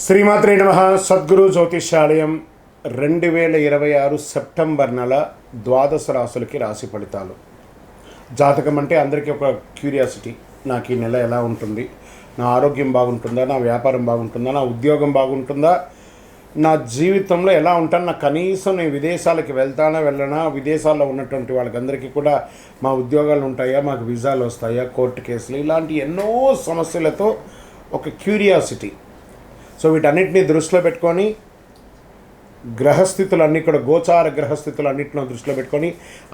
శ్రీమాత్రే నమః. సద్గురు జ్యోతిష్యాలయం 2026 సెప్టెంబర్ నెల ద్వాదశ రాశులకి రాశి ఫలితాలు. జాతకం అంటే అందరికీ ఒక క్యూరియాసిటీ. నాకు ఈ నెల ఎలా ఉంటుంది, నా ఆరోగ్యం బాగుంటుందా, నా వ్యాపారం బాగుంటుందా, నా ఉద్యోగం బాగుంటుందా, నా జీవితంలో ఎలా ఉంటాను, నా కనీసం నేను విదేశాలకి వెళ్ళనా, విదేశాల్లో ఉన్నటువంటి వాళ్ళకందరికీ కూడా మా ఉద్యోగాలు ఉంటాయా, మాకు వీసాలు వస్తాయా, కోర్టు కేసులు, ఇలాంటి ఎన్నో సమస్యలతో ఒక క్యూరియాసిటీ. సో వీటన్నిటిని దృష్టిలో పెట్టుకొని గ్రహస్థితులన్నీ కూడా గోచార గ్రహస్థితులన్నింటిలో దృష్టిలో పెట్టుకొని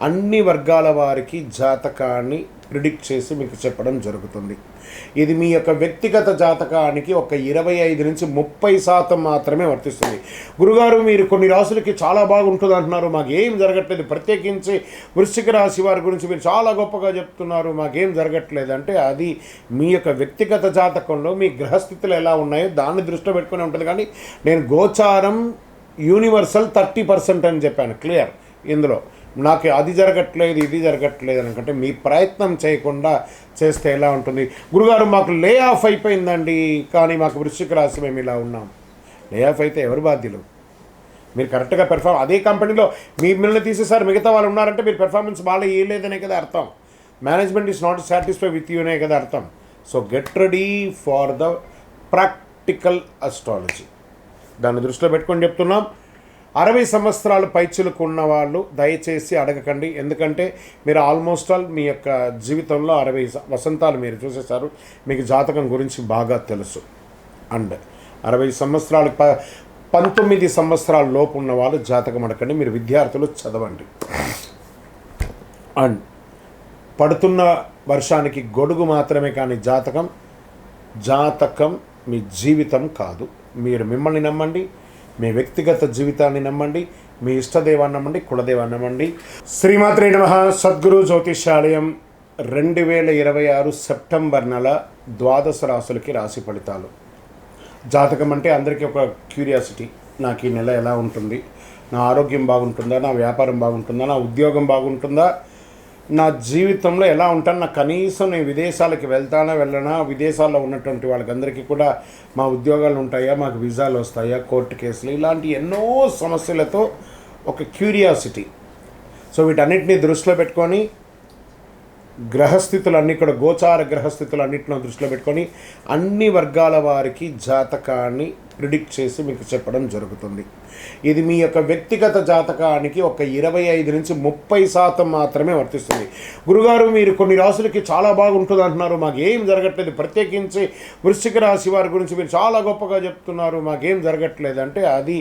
అన్ని వర్గాల వారికి జాతకాన్ని ప్రిడిక్ట్ చేసి మీకు చెప్పడం జరుగుతుంది. ఇది మీ యొక్క వ్యక్తిగత జాతకానికి ఒక 25 నుంచి 30% మాత్రమే వర్తిస్తుంది. గురుగారు, మీరు కొన్ని రాశులకి చాలా బాగుంటుంది అంటున్నారు, మాకేం జరగట్లేదు, ప్రత్యేకించి వృశ్చిక రాశి వారి గురించి మీరు చాలా గొప్పగా చెప్తున్నారు, మాకేం జరగట్లేదు అంటే అది మీ యొక్క వ్యక్తిగత జాతకంలో మీ గ్రహస్థితులు ఎలా ఉన్నాయో దాన్ని దృష్టిలో పెట్టుకుని ఉంటుంది. కానీ నేను గోచారం యూనివర్సల్ 30% అని చెప్పాను, క్లియర్. ఇందులో నాకు అది జరగట్లేదు ఇది జరగట్లేదు అనుకుంటే మీ ప్రయత్నం చేయకుండా చేస్తే ఎలా ఉంటుంది. గురుగారు, మాకు లే ఆఫ్ అయిపోయిందండి, కానీ మాకు వృశ్చిక రాశి మేము ఇలా ఉన్నాం. లే ఆఫ్ అయితే ఎవరు బాధ్యులు? మీరు కరెక్ట్గా అదే కంపెనీలో మిమ్మల్ని తీసేసారు, మిగతా వాళ్ళు ఉన్నారంటే మీరు పెర్ఫార్మెన్స్ బాగా ఇవ్వలేదనే కదా అర్థం. Management is not satisfy with you అనే కదా అర్థం. So get ready for the practical astrology. దాన్ని దృష్టిలో పెట్టుకొని చెప్తున్నాం. 60 సంవత్సరాలు పైచులకు ఉన్న వాళ్ళు దయచేసి అడగకండి, ఎందుకంటే మీరు ఆల్మోస్ట్ ఆల్ మీ యొక్క జీవితంలో 60 వసంతాలు మీరు చూసేశారు, మీకు జాతకం గురించి బాగా తెలుసు. అండ్ 60 సంవత్సరాలు 19 సంవత్సరాల లోపు ఉన్న వాళ్ళు జాతకం అడగండి, మీరు విద్యార్థులు చదవండి. అండ్ పడుతున్న వర్షానికి గొడుగు మాత్రమే, కానీ జాతకం మీ జీవితం కాదు. మీరు మిమ్మల్ని నమ్మండి, మీ వ్యక్తిగత జీవితాన్ని నమ్మండి, మీ ఇష్టదేవాన్ని నమ్మండి, కులదేవాన్ని నమ్మండి. శ్రీమాత్రే నమః. సద్గురు జ్యోతిష్యాలయం 2026 సెప్టెంబర్ నెల ద్వాదశ రాశులకి రాశి ఫలితాలు. జాతకం అంటే అందరికీ ఒక క్యూరియాసిటీ. నాకు ఈ నెల ఎలా ఉంటుంది, నా ఆరోగ్యం బాగుంటుందా, నా వ్యాపారం బాగుంటుందా, నా ఉద్యోగం బాగుంటుందా, నా జీవితంలో ఎలా ఉంటాను, నా కనీసం నేను విదేశాలకి వెళ్ళనా, విదేశాల్లో ఉన్నటువంటి వాళ్ళకందరికీ కూడా మా ఉద్యోగాలు ఉంటాయా, మాకు వీసాలు వస్తాయా, కోర్టు కేసులు, ఇలాంటి ఎన్నో సమస్యలతో ఒక క్యూరియాసిటీ. సో వీటన్నిటిని దృష్టిలో పెట్టుకొని గ్రహస్థితులన్నీ కూడా గోచార గ్రహస్థితులన్నింటిలో దృష్టిలో పెట్టుకొని అన్ని వర్గాల వారికి జాతకాన్ని ప్రిడిక్ట్ చేసి మీకు చెప్పడం జరుగుతుంది. ఇది మీ యొక్క వ్యక్తిగత జాతకానికి ఒక 25 నుంచి 30% మాత్రమే వర్తిస్తుంది. గురుగారు, మీరు కొన్ని రాశులకి చాలా బాగుంటుంది అంటున్నారు, మాకేం జరగట్లేదు, ప్రత్యేకించి వృశ్చిక రాశి వారి గురించి మీరు చాలా గొప్పగా చెప్తున్నారు, మాకేం జరగట్లేదు అంటే అది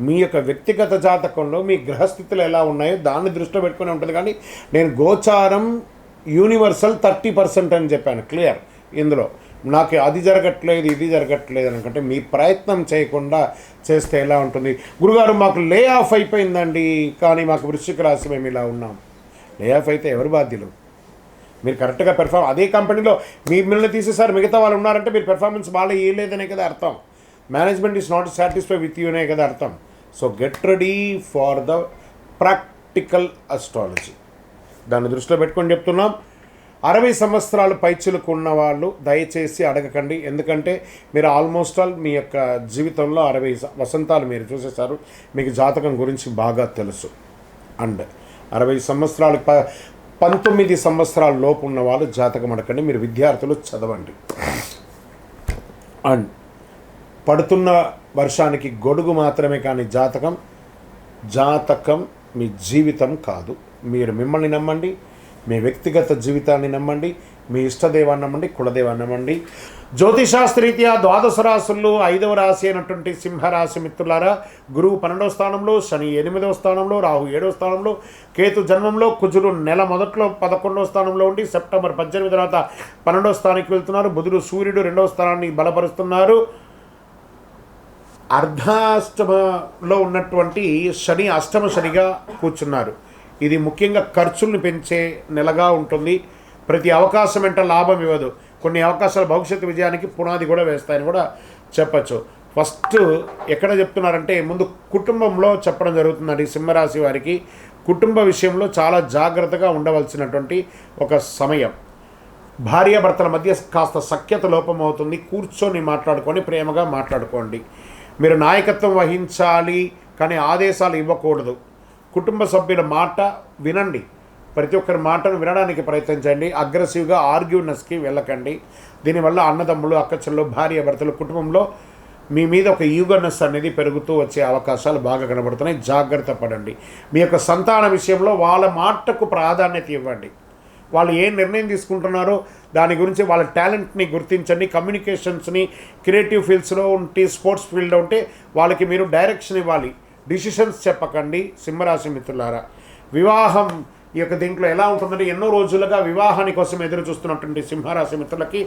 మీ యొక్క వ్యక్తిగత జాతకంలో మీ గ్రహస్థితులు ఎలా ఉన్నాయో దాన్ని దృష్టిలో పెట్టుకుని ఉంటుంది. కానీ నేను గోచారం యూనివర్సల్ 30% అని చెప్పాను, క్లియర్. ఇందులో నాకు అది జరగట్లేదు ఇది జరగట్లేదు అనుకుంటే మీ ప్రయత్నం చేయకుండా చేస్తే ఎలా ఉంటుంది. గురుగారు, మాకు లే ఆఫ్ అయిపోయిందండి, కానీ మాకు వృశ్చిక రాశి మేము ఇలా ఉన్నాం. లే ఆఫ్ అయితే ఎవరు బాధ్యులు? మీరు కరెక్ట్గా అదే కంపెనీలో మిమ్మల్ని తీసేసారు, మిగతా వాళ్ళు ఉన్నారంటే మీరు పెర్ఫార్మెన్స్ బాగా ఇవ్వలేదనే కదా అర్థం. Management is not satisfy with you అనే కదా అర్థం. So get ready for the practical astrology. దాన్ని దృష్టిలో పెట్టుకొని చెప్తున్నాం. 60 సంవత్సరాలు పైచులకు ఉన్న వాళ్ళు దయచేసి అడగకండి, ఎందుకంటే మీరు ఆల్మోస్ట్ ఆల్ మీ యొక్క జీవితంలో 60 వసంతాలు మీరు చూసేశారు, మీకు జాతకం గురించి బాగా తెలుసు. అండ్ 60 సంవత్సరాలు 19 సంవత్సరాల లోపు ఉన్న వాళ్ళు జాతకం అడగండి, మీరు విద్యార్థులు చదవండి. అండ్ పడుతున్న వర్షానికి గొడుగు మాత్రమే, కానీ జాతకం మీ జీవితం కాదు. మీరు మిమ్మల్ని నమ్మండి, మీ వ్యక్తిగత జీవితాన్ని నమ్మండి, మీ ఇష్టదేవాన్ని నమ్మండి, కులదేవాన్ని నమ్మండి. జ్యోతిశాస్త్రరీత్యా ద్వాదశ రాశుల్లో 5వ రాశి అయినటువంటి సింహరాశి మిత్రులారా, గురువు 12వ స్థానంలో, శని 8వ స్థానంలో, రాహు 7వ స్థానంలో, కేతు జన్మంలో, కుజుడు నెల మొదట్లో 11వ స్థానంలో ఉండి సెప్టెంబర్ 18 తర్వాత 12వ స్థానానికి వెళ్తున్నారు. బుధుడు సూర్యుడు 2వ స్థానాన్ని బలపరుస్తున్నారు. అర్ధాష్టమలో ఉన్నటువంటి శని అష్టమ శనిగా కూర్చున్నారు. ఇది ముఖ్యంగా ఖర్చుల్ని పెంచే నెలగా ఉంటుంది. ప్రతి అవకాశం వెంట లాభం ఇవ్వదు, కొన్ని అవకాశాలు భవిష్యత్తు విజయానికి పునాది కూడా వేస్తాయని కూడా చెప్పచ్చు. ఫస్ట్ ఎక్కడ చెప్తున్నారంటే ముందు కుటుంబంలో చెప్పడం జరుగుతుందండి. సింహరాశి వారికి కుటుంబ విషయంలో చాలా జాగ్రత్తగా ఉండవలసినటువంటి ఒక సమయం. భార్యాభర్తల మధ్య కాస్త సఖ్యత లోపం అవుతుంది. కూర్చొని మాట్లాడుకొని ప్రేమగా మాట్లాడుకోండి. మీరు నాయకత్వం వహించాలి, కానీ ఆదేశాలు ఇవ్వకూడదు. కుటుంబ సభ్యుల మాట వినండి, ప్రతి ఒక్కరి మాటను వినడానికి ప్రయత్నించండి. అగ్రెసివ్గా ఆర్గ్యూనెస్కి వెళ్ళకండి. దీనివల్ల అన్నదమ్ములు, అక్కచెల్లు, భార్య భర్తలు కుటుంబంలో మీ మీద ఒక ఈగర్నెస్ అనేది పెరుగుతూ వచ్చే అవకాశాలు బాగా కనబడుతున్నాయి. జాగ్రత్త పడండి. మీ యొక్క సంతాన విషయంలో వాళ్ళ మాటకు ప్రాధాన్యత ఇవ్వండి. వాళ్ళు ఏ నిర్ణయం తీసుకుంటున్నారో దాని గురించి వాళ్ళ టాలెంట్ని గుర్తించండి. కమ్యూనికేషన్స్ని, క్రియేటివ్ ఫీల్డ్స్లో ఉంటే, స్పోర్ట్స్ ఫీల్డ్లో ఉంటే వాళ్ళకి మీరు డైరెక్షన్ ఇవ్వాలి. డిసిషన్స్ చెప్పకండి. సింహరాశి మిత్రులారా, వివాహం ఈ యొక్క దీంట్లో ఎలా ఉంటుందంటే, ఎన్నో రోజులుగా వివాహాని కోసం ఎదురు చూస్తున్నటువంటి సింహరాశి మిత్రులకి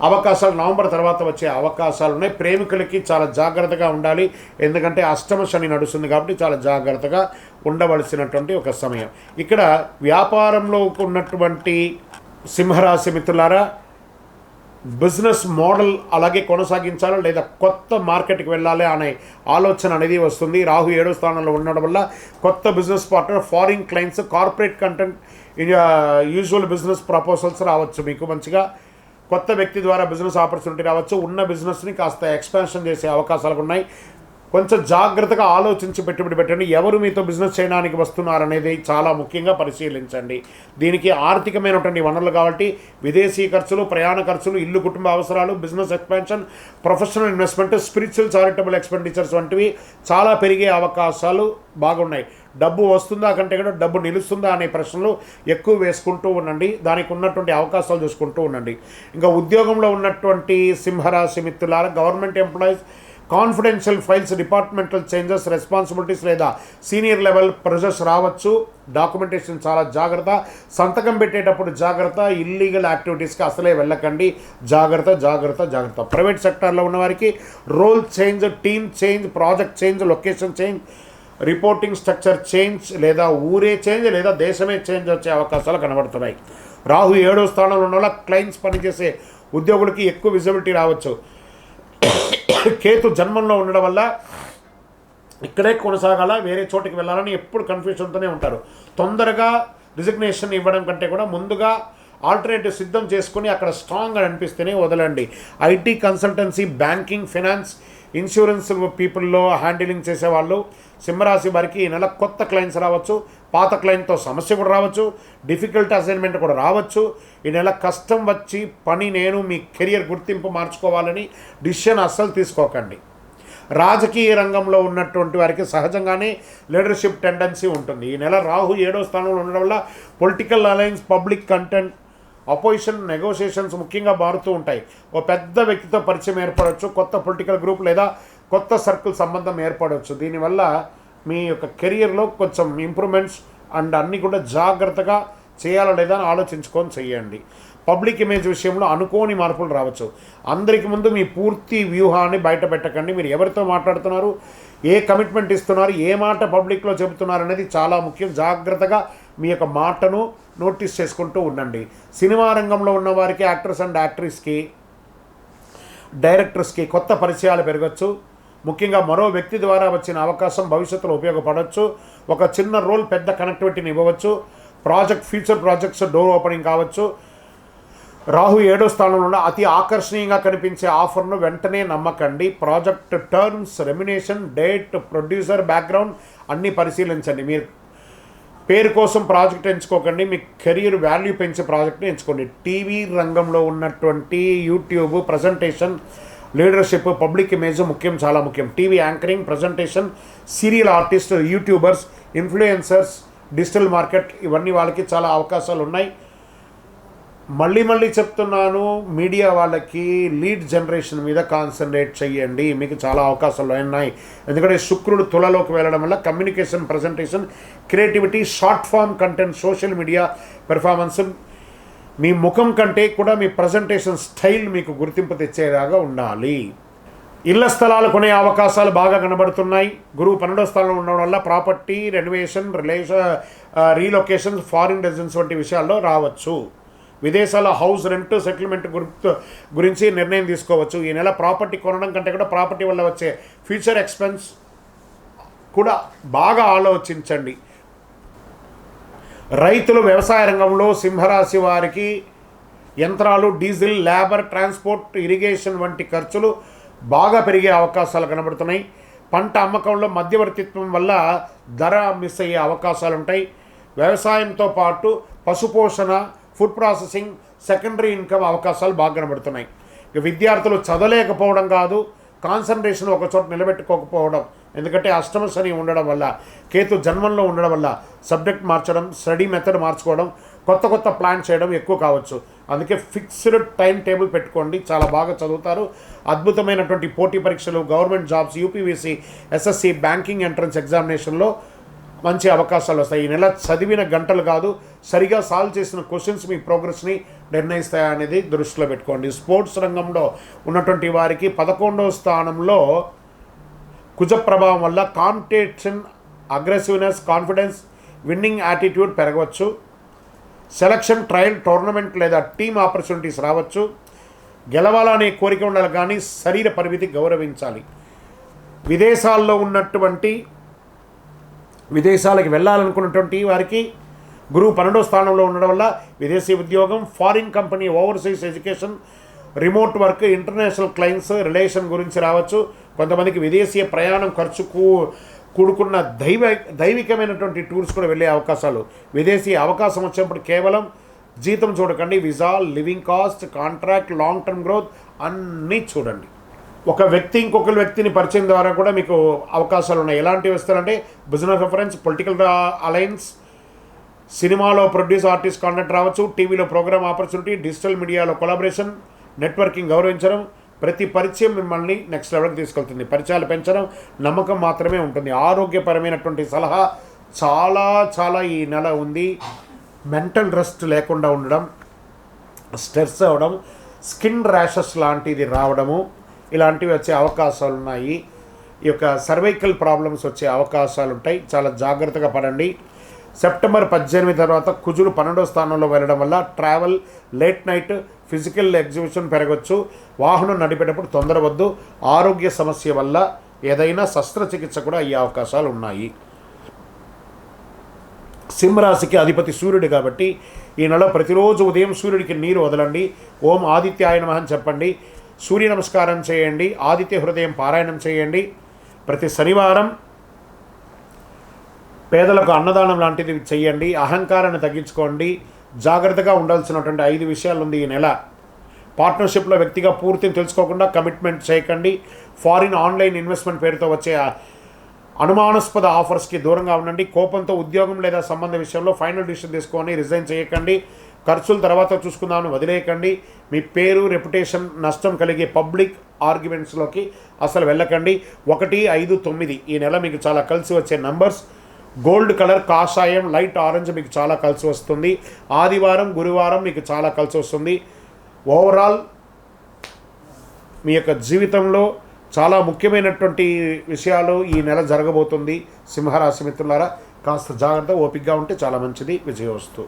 అవకాశాలు నవంబర్ తర్వాత వచ్చే అవకాశాలు ఉన్నాయి. ప్రేమికులకి చాలా జాగ్రత్తగా ఉండాలి, ఎందుకంటే అష్టమ శని నడుస్తుంది కాబట్టి చాలా జాగ్రత్తగా ఉండవలసినటువంటి ఒక సమయం. ఇక్కడ వ్యాపారంలో ఉన్నటువంటి సింహరాశి మిత్రులారా, బిజినెస్ మోడల్ అలాగే కొనసాగించాలా లేదా కొత్త మార్కెట్కి వెళ్ళాలి అనే ఆలోచన అనేది వస్తుంది. రాహు 7వ స్థానంలో ఉండడం వల్ల కొత్త business partner, foreign clients, corporate content, usual business proposals రావచ్చు. మీకు మంచిగా కొత్త వ్యక్తి ద్వారా బిజినెస్ ఆపర్చునిటీ రావచ్చు. ఉన్న బిజినెస్ని కాస్త ఎక్స్పాన్షన్ చేసే అవకాశాలు ఉన్నాయి. కొంచెం జాగ్రత్తగా ఆలోచించి పెట్టుబడి పెట్టండి. ఎవరు మీతో బిజినెస్ చేయడానికి వస్తున్నారనేది చాలా ముఖ్యంగా పరిశీలించండి. దీనికి ఆర్థికమైనటువంటి వనరులు కాబట్టి విదేశీ ఖర్చులు, ప్రయాణ ఖర్చులు, ఇల్లు, కుటుంబ అవసరాలు, business expansion, professional investment, spiritual charitable expenditures వంటివి చాలా పెరిగే అవకాశాలు బాగున్నాయి. డబ్బు వస్తుందా కంటే కూడా డబ్బు నిలుస్తుందా అనే ప్రశ్నలు ఎక్కువ వేసుకుంటూ ఉండండి. దానికి ఉన్నటువంటి అవకాశాలు చూసుకుంటూ ఉండండి. ఇంకా ఉద్యోగంలో ఉన్నటువంటి సింహరాశి మిత్రులారా, government employees, confidential files, departmental changes, responsibilities లేదా సీనియర్ లెవెల్ ప్రెజర్స్ రావచ్చు. డాక్యుమెంటేషన్ చాలా జాగ్రత్త. సంతకం పెట్టేటప్పుడు జాగ్రత్త. ఇల్లీగల్ యాక్టివిటీస్కి అసలే వెళ్ళకండి. జాగ్రత్త జాగ్రత్త జాగ్రత్త. ప్రైవేట్ సెక్టార్లో ఉన్నవారికి role change, team change, project change, location change, reporting structure change లేదా ఊరే చేంజ్ లేదా దేశమే చేంజ్ వచ్చే అవకాశాలు కనబడుతున్నాయి. రాహు 7వ స్థానంలో ఉన్న వల్ల క్లయింట్స్ పనిచేసే ఉద్యోగులకి ఎక్కువ విజిబిలిటీ రావచ్చు. కేతు జన్మంలో ఉండడం వల్ల ఇక్కడే కొనసాగాల, వేరే చోటికి వెళ్ళాలని ఎప్పుడు కన్ఫ్యూషన్తోనే ఉంటారు. తొందరగా రిజిగ్నేషన్ ఇవ్వడం కంటే కూడా ముందుగా ఆల్టర్నేటివ్ సిద్ధం చేసుకుని అక్కడ స్ట్రాంగ్గా అనిపిస్తేనే వదలండి. IT, consultancy, banking, finance, insurance పీపుల్లో హ్యాండిలింగ్ చేసేవాళ్ళు సింహరాశి వారికి ఈ నెల కొత్త క్లయింట్స్ రావచ్చు. పాత క్లయింట్తో సమస్య కూడా రావచ్చు. డిఫికల్ట్ అసైన్మెంట్ కూడా రావచ్చు. ఈ నెల కష్టం వచ్చి పని నేను మీ కెరియర్ గుర్తింపు మార్చుకోవాలని డిసిషన్ అస్సలు తీసుకోకండి. రాజకీయ రంగంలో ఉన్నటువంటి వారికి సహజంగానే లీడర్షిప్ టెండెన్సీ ఉంటుంది. ఈ నెల రాహు 7వ స్థానంలో ఉండడం వల్ల political alliance, public content, opposition, negotiations ముఖ్యంగా మారుతూ ఉంటాయి. ఓ పెద్ద వ్యక్తితో పరిచయం ఏర్పడవచ్చు. కొత్త పొలిటికల్ గ్రూప్ లేదా కొత్త సర్కిల్ సంబంధం ఏర్పడవచ్చు. దీనివల్ల మీ యొక్క కెరియర్లో కొంచెం ఇంప్రూవ్మెంట్స్ అండ్ అన్నీ కూడా జాగ్రత్తగా చేయాలా లేదా అని ఆలోచించుకొని చేయండి. పబ్లిక్ ఇమేజ్ విషయంలో అనుకోని మార్పులు రావచ్చు. అందరికి ముందు మీ పూర్తి వ్యూహాన్ని బయట పెట్టకండి. మీరు ఎవరితో మాట్లాడుతున్నారు, ఏ కమిట్మెంట్ ఇస్తున్నారు, ఏ మాట పబ్లిక్లో చెబుతున్నారు అనేది చాలా ముఖ్యం. జాగ్రత్తగా మీ యొక్క మాటను నోటీస్ చేసుకుంటూ ఉండండి. సినిమా రంగంలో ఉన్నవారికి, యాక్టర్స్ అండ్ యాక్ట్రెస్కి, డైరెక్టర్స్కి కొత్త పరిచయాలు పెరగచ్చు. ముఖ్యంగా మరో వ్యక్తి ద్వారా వచ్చిన అవకాశం భవిష్యత్తులో ఉపయోగపడవచ్చు. ఒక చిన్న రోల్ పెద్ద కనెక్టివిటీని ఇవ్వవచ్చు. ఫ్యూచర్ ప్రాజెక్ట్స్ డోర్ ఓపెనింగ్ కావచ్చు. రాహు 7వ స్థానంలో అతి ఆకర్షణీయంగా కనిపించే ఆఫర్ను వెంటనే నమ్మకండి. Project terms, remuneration, date, producer background అన్నీ పరిశీలించండి. మీరు పేరు కోసం ప్రాజెక్ట్ ఎంచుకోకండి. మీ కెరీర్ వాల్యూ పెంచే ప్రాజెక్ట్ని ఎంచుకోండి. టీవీ రంగంలో ఉన్నటువంటి YouTube, presentation, leadership, public image ముఖ్యం, చాలా ముఖ్యం. TV anchoring, presentation, serial artist, YouTubers, influencers, digital market ఇవన్నీ వాళ్ళకి చాలా అవకాశాలు ఉన్నాయి. మళ్ళీ చెప్తున్నాను, మీడియా వాళ్ళకి లీడ్ జనరేషన్ మీద కాన్సన్ట్రేట్ చేయండి. మీకు చాలా అవకాశాలు ఉన్నాయి. ఎందుకంటే శుక్రుడు తులలోకి వెళ్ళడం వల్ల communication, presentation, creativity, short form content, social media performance, మీ ముఖం కంటే కూడా మీ ప్రజెంటేషన్ స్టైల్ మీకు గుర్తింపు తెచ్చేలాగా ఉండాలి. ఇళ్ల స్థలాలు కొనే అవకాశాలు బాగా కనబడుతున్నాయి. గురువు 12వ స్థానంలో ఉండడం వల్ల property, renovation, relocation, foreign residence వంటి విషయాల్లో రావచ్చు. విదేశాల హౌస్ రెంట్, సెటిల్మెంట్ గురించి నిర్ణయం తీసుకోవచ్చు. ఈ నెల ప్రాపర్టీ కొనడం కంటే కూడా ప్రాపర్టీ వల్ల వచ్చే ఫ్యూచర్ ఎక్స్పెన్స్ కూడా బాగా ఆలోచించండి. రైతులు, వ్యవసాయ రంగంలో సింహరాశి వారికి యంత్రాలు, డీజిల్, లేబర్, ట్రాన్స్పోర్ట్, ఇరిగేషన్ వంటి ఖర్చులు బాగా పెరిగే అవకాశాలు కనబడుతున్నాయి. పంట అమ్మకంలో మధ్యవర్తిత్వం వల్ల ధర మిస్ అయ్యే అవకాశాలు ఉంటాయి. వ్యవసాయంతో పాటు పశుపోషణ, ఫుడ్ ప్రాసెసింగ్, సెకండరీ ఇన్కమ్ అవకాశాలు బాగా కనబడుతున్నాయి. ఇక విద్యార్థులు చదవలేకపోవడం కాదు, కాన్సన్ట్రేషన్ ఒక చోట నిలబెట్టుకోకపోవడం, ఎందుకంటే అష్టమ శని ఉండడం వల్ల, కేతు జన్మంలో ఉండడం వల్ల సబ్జెక్ట్ మార్చడం, స్టడీ మెథడ్ మార్చుకోవడం, కొత్త కొత్త ప్లాన్ చేయడం ఎక్కువ కావచ్చు. అందుకే ఫిక్స్డ్ టైం టేబుల్ పెట్టుకోండి, చాలా బాగా చదువుతారు. అద్భుతమైనటువంటి పోటీ పరీక్షలు, government jobs, UPVC, SSC, banking entrance ఎగ్జామినేషన్లో మంచి అవకాశాలు వస్తాయి. ఈ నెల చదివిన గంటలు కాదు, సరిగా సాల్వ్ చేసిన క్వశ్చన్స్ మీ ప్రోగ్రెస్ని నిర్ణయిస్తాయి అనేది దృష్టిలో పెట్టుకోండి. స్పోర్ట్స్ రంగంలో ఉన్నటువంటి వారికి 11వ స్థానంలో కుజ ప్రభావం వల్ల competition, aggressiveness, confidence, winnowing attitude పెరగవచ్చు. సెలక్షన్, ట్రయల్, టోర్నమెంట్ లేదా టీమ్ ఆపర్చునిటీస్ రావచ్చు. గెలవాలనే కోరిక ఉండాలి కానీ శరీర పరిమితి గౌరవించాలి. విదేశాలకు వెళ్ళాలనుకున్నటువంటి వారికి గురువు 12వ స్థానంలో ఉండడం వల్ల విదేశీ ఉద్యోగం, foreign company, overseas education, remote work, international clients, relation గురించి రావచ్చు. కొంతమందికి విదేశీ ప్రయాణం ఖర్చుకు కూడుకున్న దైవికమైనటువంటి టూర్స్ కూడా వెళ్ళే అవకాశాలు. విదేశీ అవకాశం వచ్చినప్పుడు కేవలం జీతం చూడకండి, visa, living cost, contract, long term growth అన్నీ చూడండి. ఒక వ్యక్తి ఇంకొక వ్యక్తిని పరిచయం ద్వారా కూడా మీకు అవకాశాలు ఉన్నాయి. ఎలాంటివి వస్తారంటే బిజినెస్ రెఫరెన్స్, పొలిటికల్ అలయన్స్, సినిమాలో ప్రొడ్యూస్ ఆర్టిస్ట్ కాంటాక్ట్ రావచ్చు, టీవీలో ప్రోగ్రామ్ ఆపర్చునిటీ, డిజిటల్ మీడియాలో కొలాబరేషన్, నెట్వర్కింగ్ గౌరవించడం. ప్రతి పరిచయం మిమ్మల్ని నెక్స్ట్ లెవెల్కి తీసుకెళ్తుంది. పరిచయాలు పెంచడం, నమ్మకం మాత్రమే ఉంటుంది. ఆరోగ్యపరమైనటువంటి సలహా చాలా చాలా ఈ నెల ఉంది. మెంటల్ రెస్ట్ లేకుండా ఉండడం, స్ట్రెస్ అవ్వడం, స్కిన్ ర్యాషెస్ లాంటిది రావడము, ఇలాంటివి వచ్చే అవకాశాలు ఉన్నాయి. ఈ యొక్క సర్వైకల్ ప్రాబ్లమ్స్ వచ్చే అవకాశాలు ఉంటాయి. చాలా జాగ్రత్తగా పడండి. సెప్టెంబర్ 18 తర్వాత కుజుడు 12వ స్థానంలో వెళ్ళడం వల్ల travel, late night, physical exhibition పెరగవచ్చు. వాహనం నడిపేటప్పుడు తొందరవద్దు. ఆరోగ్య సమస్య వల్ల ఏదైనా శస్త్రచికిత్స కూడా అయ్యే అవకాశాలు ఉన్నాయి. సింహరాశికి అధిపతి సూర్యుడు కాబట్టి ఈ నెల ప్రతిరోజు ఉదయం సూర్యుడికి నీరు వదలండి. ఓం ఆదిత్యాయ నమః అని చెప్పండి. సూర్య నమస్కారం చేయండి. ఆదిత్య హృదయం పారాయణం చేయండి. ప్రతి శనివారం పేదలకు అన్నదానం లాంటిది చేయండి. అహంకారాన్ని తగ్గించుకోండి. జాగ్రత్తగా ఉండాల్సినటువంటి 5 విషయాలు ఉంది ఈ నెల. పార్ట్నర్షిప్లో వ్యక్తిగా పూర్తిని తెలుసుకోకుండా కమిట్మెంట్ చేయకండి. ఫారిన్ ఆన్లైన్ ఇన్వెస్ట్మెంట్ పేరుతో వచ్చే అనుమానాస్పద ఆఫర్స్కి దూరంగా ఉండండి. కోపంతో ఉద్యోగం లేదా సంబంధ విషయంలో ఫైనల్ డిసిషన్ తీసుకొని రిజైన్ చేయకండి. ఖర్చుల తర్వాత చూసుకుందామని వదిలేయకండి. మీ పేరు, రెప్యుటేషన్ నష్టం కలిగే పబ్లిక్ ఆర్గ్యుమెంట్స్లోకి అసలు వెళ్ళకండి. 1, 5, 9 ఈ నెల మీకు చాలా కలిసి వచ్చే నంబర్స్. గోల్డ్ కలర్, కాషాయం, లైట్ ఆరెంజ్ మీకు చాలా కలిసి వస్తుంది. ఆదివారం, గురువారం మీకు చాలా కలిసి వస్తుంది. ఓవరాల్ మీ యొక్క జీవితంలో చాలా ముఖ్యమైనటువంటి విషయాలు ఈ నెల జరగబోతుంది. సింహరాశి మిత్రులారా, కాస్త జాగ్రత్త, ఓపికగా ఉంటే చాలా మంచిది. విజయోస్తు.